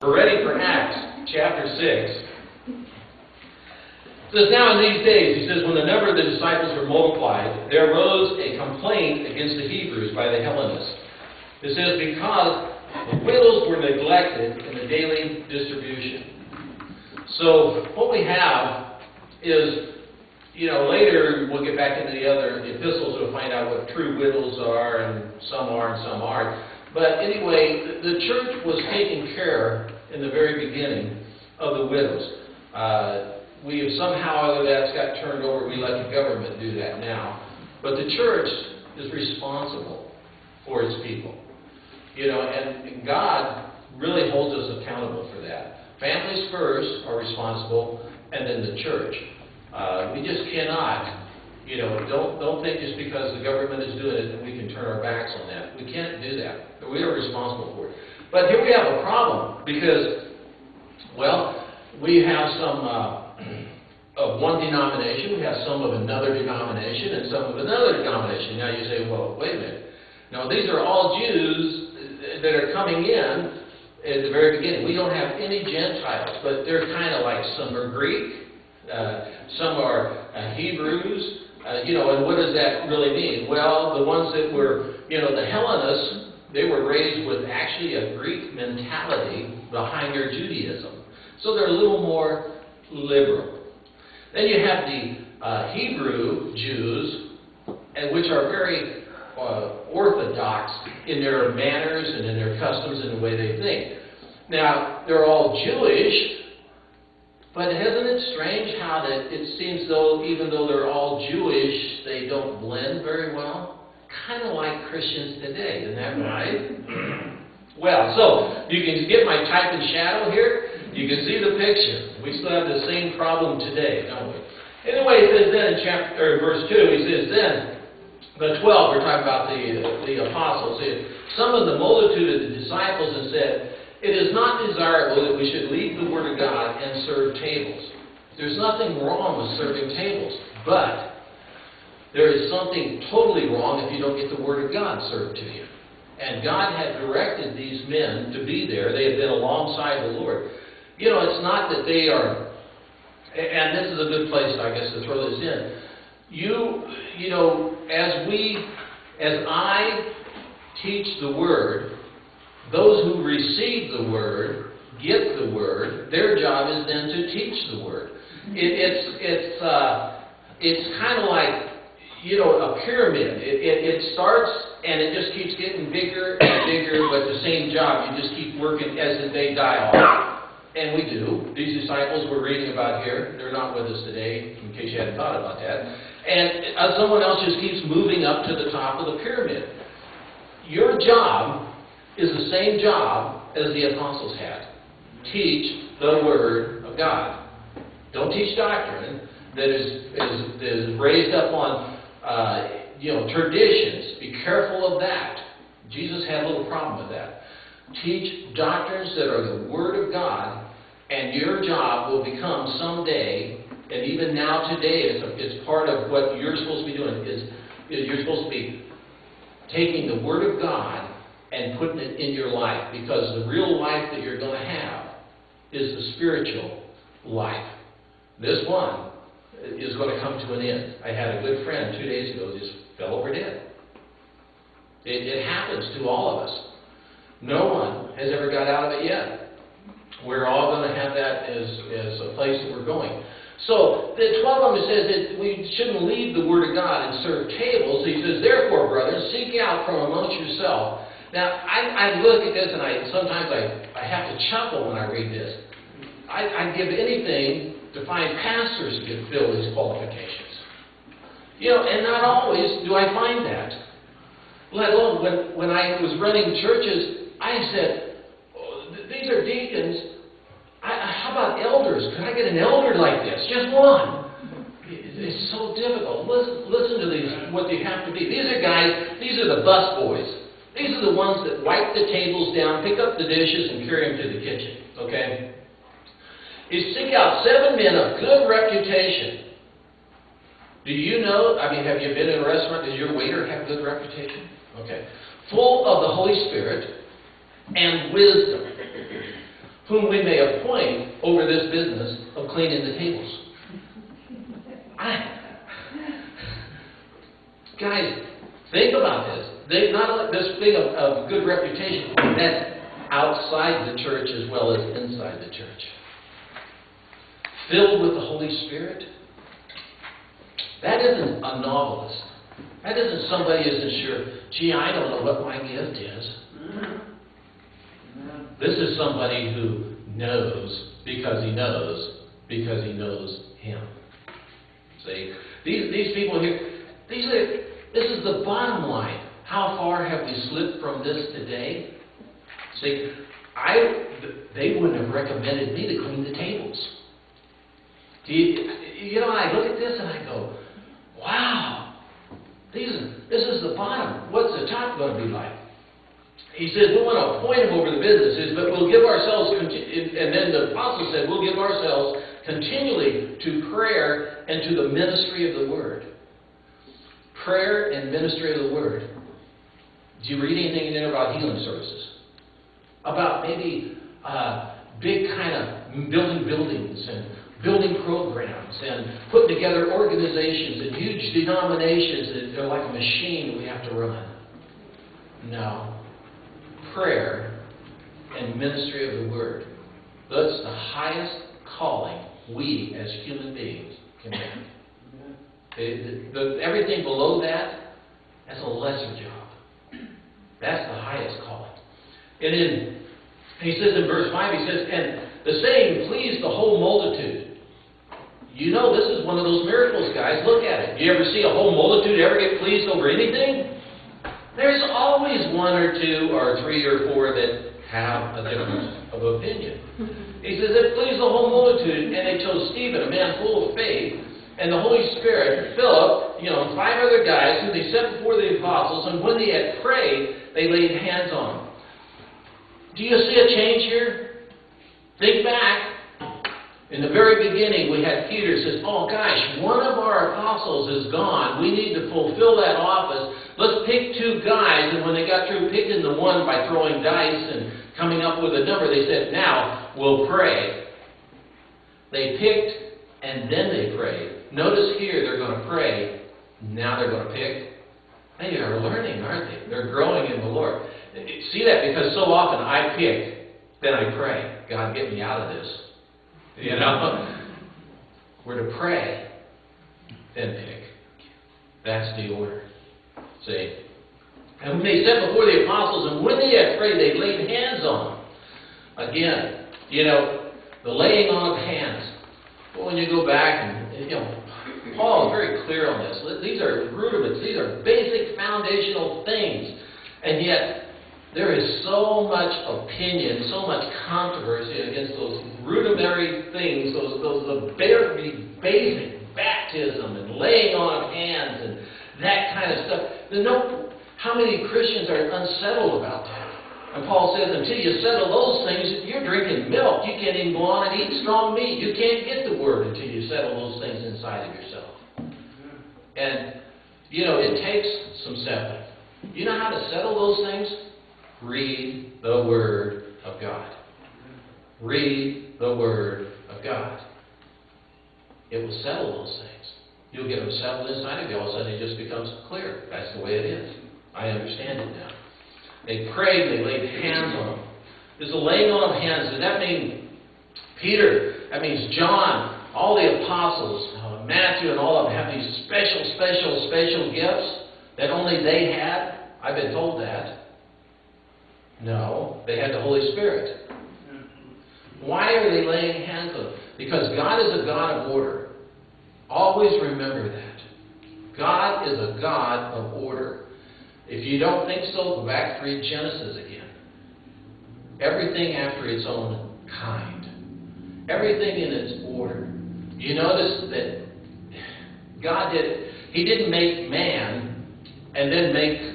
We're ready for Acts chapter 6. It says, now in these days, he says, when the number of the disciples were multiplied, there arose a complaint against the Hebrews by the Hellenists. It says, because the widows were neglected in the daily distribution. So what we have is, later we'll get back into the other epistles, we'll find out what true widows are, and some aren't. But anyway, the church was taking care in the very beginning of the widows. We have somehow, or that's got turned over, we let the government do that now. But the church is responsible for its people. And God really holds us accountable for that. Families first are responsible, and then the church. We just cannot, don't think just because the government is doing it that we can turn our backs on that. We can't do that. We are responsible for it. But here we have a problem because, we have some of one denomination, we have some of another denomination, and some of another denomination. Now you say, well, wait a minute. Now these are all Jews that are coming in at the very beginning. We don't have any Gentiles, but they're kind of like some are Greek, some are Hebrews, and what does that really mean? Well, the ones that were, the Hellenists, they were raised with actually a Greek mentality behind their Judaism. So they're a little more liberal. Then you have the Hebrew Jews, which are very orthodox in their manners and in their customs and the way they think. Now, they're all Jewish, but isn't it strange how that it seems though, even though they're all Jewish, they don't blend very well? Kind of like Christians today, isn't that right? Well, so you can get my type and shadow here. You can see the picture. We still have the same problem today, don't we? Anyway, it says then in verse 2, he says, then the 12, we're talking about the apostles, some of the multitude of the disciples have said, it is not desirable that we should leave the Word of God and serve tables. There's nothing wrong with serving tables, but there is something totally wrong if you don't get the Word of God served to you. And God had directed these men to be there. They had been alongside the Lord. It's not that they are, and this is a good place, I guess, to throw this in. As I teach the Word, those who receive the Word, get the Word, their job is then to teach the Word. It's kind of like, a pyramid. It starts and it just keeps getting bigger and bigger, but the same job. You just keep working as they die off. And we do. These disciples we're reading about here, they're not with us today, in case you hadn't thought about that. And someone else just keeps moving up to the top of the pyramid. Your job is the same job as the apostles had. Teach the Word of God. Don't teach doctrine that is raised up on traditions. Be careful of that. Jesus had a little problem with that. Teach doctrines that are the Word of God, and your job will become someday, and even now today, it's part of what you're supposed to be doing, is you're supposed to be taking the Word of God and putting it in your life, because the real life that you're going to have is the spiritual life. This one is going to come to an end. I had a good friend 2 days ago just fell over dead. It happens to all of us. No one has ever got out of it yet. We're all going to have that as a place that we're going. So the 12 of them says that we shouldn't leave the Word of God and serve tables. He says, therefore, brothers, seek out from amongst yourself. Now, I look at this and sometimes I have to chuckle when I read this. I'd give anything to find pastors who could fill these qualifications. And not always do I find that. Let alone when I was running churches, I said, these are deacons. How about elders? Could I get an elder like this? Just one. It's so difficult. Listen to these, what they have to be. These are guys, these are the bus boys. These are the ones that wipe the tables down, pick up the dishes, and carry them to the kitchen. Okay? You seek out 7 men of good reputation. Do you know, have you been in a restaurant? Does your waiter have good reputation? Okay. Full of the Holy Spirit and wisdom. whom we may appoint over this business of cleaning the tables. Guys, think about this. They not only this thing of good reputation, that's outside the church as well as inside the church. Filled with the Holy Spirit. That isn't a novelist. That isn't somebody who isn't sure, gee, I don't know what my gift is. This is somebody who knows because he knows him. See, these people here, this is the bottom line. How far have we slipped from this today? See, they wouldn't have recommended me to clean the tables. You know, I look at this and I go, wow, this is the bottom. What's the top going to be like? He says, we want to appoint him over the businesses, but we'll give ourselves, and then the apostle said, we'll give ourselves continually to prayer and to the ministry of the word. Prayer and ministry of the word. Do you read anything in there about healing services? About maybe big kind of building buildings and building programs and putting together organizations and huge denominations that they're like a machine that we have to run. No. Prayer and ministry of the word. That's the highest calling we as human beings can have. Everything below that, that's a lesser job. That's the highest calling. And then he says in verse 5, he says, and the saying pleased the whole multitude. You know, this is one of those miracles, guys. Look at it. You ever see a whole multitude ever get pleased over anything? There's always one or two or three or four that have a difference of opinion. He says, it pleased the whole multitude, and they chose Stephen, a man full of faith, and the Holy Spirit, Philip, and 5 other guys who they set before the apostles, and when they had prayed, they laid hands on them. Do you see a change here? Think back. In the very beginning, we had Peter says, oh gosh, one of our apostles is gone. We need to fulfill that office. Let's pick 2 guys. And when they got through picking the one by throwing dice and coming up with a number, they said, now we'll pray. They picked and then they prayed. Notice here they're going to pray. Now they're going to pick. They are learning, aren't they? They're growing in the Lord. See that? Because so often I pick, then I pray. God, get me out of this. We're to pray, then pick. That's the order. See? And when they set before the apostles, and when they had prayed, they laid hands on them. Again, the laying on of hands. Well, when you go back and, Paul is very clear on this. These are rudiments. These are basic foundational things. And yet, there is so much opinion, so much controversy against those rudimentary things, those very basic baptism and laying on of hands and that kind of stuff. How many Christians are unsettled about that? And Paul says, until you settle those things, you're drinking milk. You can't even go on and eat strong meat. You can't get the word until you settle those things inside of yourself. And, it takes some settling. You know how to settle those things? Read the Word of God. Read the Word of God. It will settle those things. You'll get them settled inside of you. All of a sudden it just becomes clear. That's the way it is. I understand it now. They prayed, they laid hands on them. There's a laying on of hands. Does that mean Peter? That means John, all the apostles, Matthew and all of them have these special gifts that only they had? I've been told that. No, they had the Holy Spirit. Why are they laying hands on them? Because God is a God of order. Always remember that. God is a God of order. If you don't think so, go back and read Genesis again. Everything after its own kind. Everything in its order. You notice that God He didn't make man and then make